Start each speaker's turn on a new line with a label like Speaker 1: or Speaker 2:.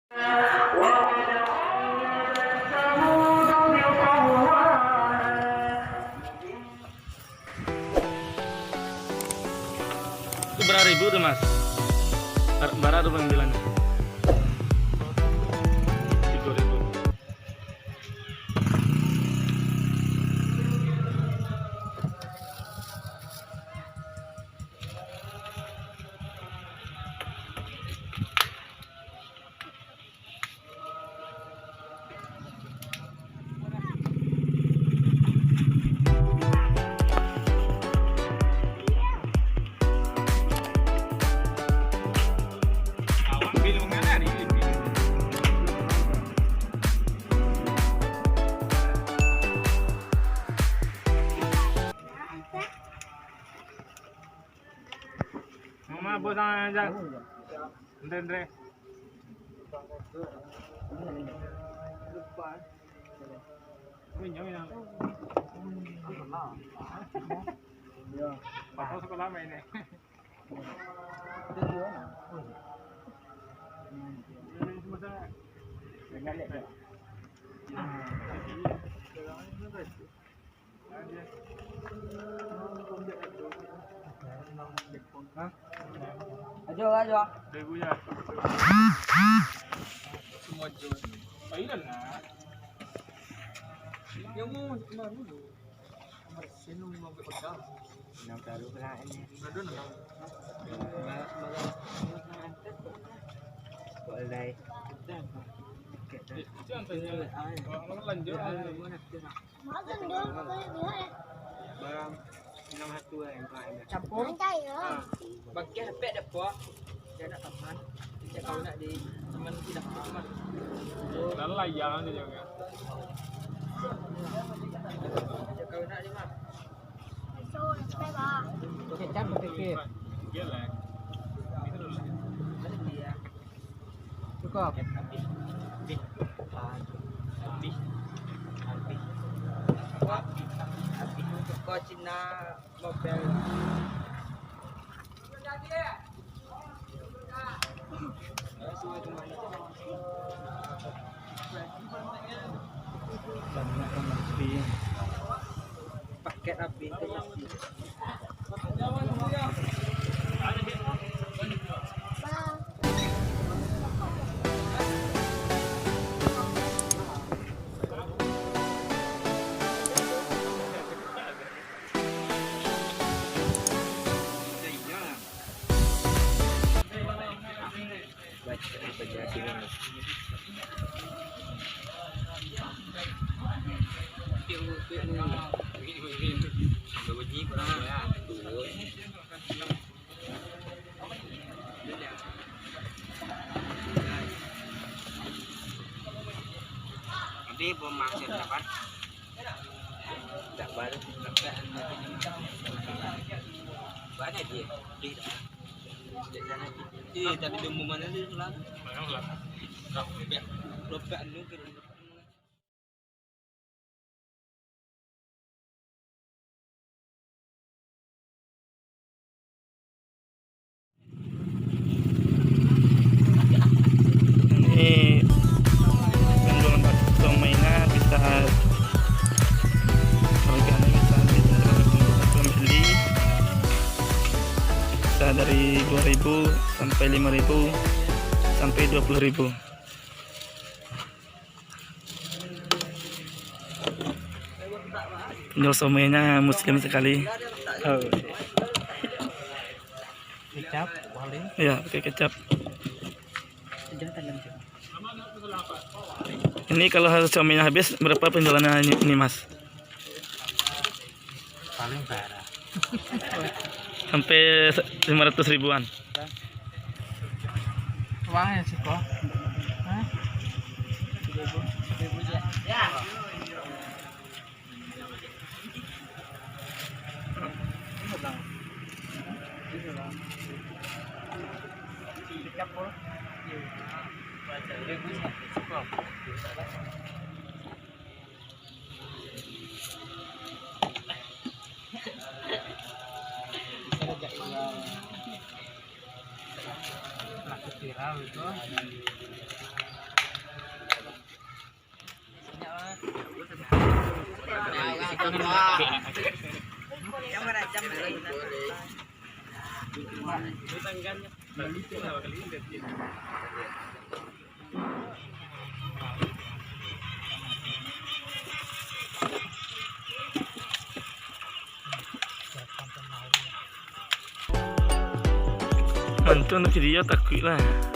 Speaker 1: Itu berapa ribu tuh mas? Barat tuh panggilannya 3.000. Mama bos aja. Andre. Papa sekolah main nih.
Speaker 2: Ajo.
Speaker 1: Debunya. Semua jual. Thailand lah.
Speaker 2: Yang mau cuma dulu. Sino mau bekerja. Nang taruh kelain ni.
Speaker 1: Ada nang.
Speaker 2: Boleh.
Speaker 1: Itu yang tanya. Kalau lanjut.
Speaker 2: Barang 61 yang kain.
Speaker 3: Campur.
Speaker 2: Bagi HP dapat. Saya nak teman. Saya kau nak di teman tidak teman.
Speaker 1: Dan layang aja juga.
Speaker 2: Saya kau nak di mana?
Speaker 3: Kecap pikir.
Speaker 1: Gila. Itu dulu.
Speaker 2: Ada dia.
Speaker 3: Cukup.
Speaker 2: Habis. Untuk kau Cina mobil. Paket api itu pasti. Baca sini. Tapi pemaksud dapat tak balik banyak dia di sana. Tadi demo mana dia pulang? Lopek anu ke.
Speaker 1: Ini penjualan patung mainan bisa harganya bisa beli bisa dari 2.000 sampai 5.000 sampai 20.000. Penjual somainya muslim sekali. Oh.
Speaker 2: Kecap, paling.
Speaker 1: Ya, pakai kecap.
Speaker 2: Jangan lanjut.
Speaker 1: Ini kalau harus somainya habis berapa penjualannya ini mas?
Speaker 2: Paling parah.
Speaker 1: Sampai 500 ribuan.
Speaker 2: Uangnya sih kok. Hah? 3.000 ya. Viral itu
Speaker 1: Mantu anak dia takut lah.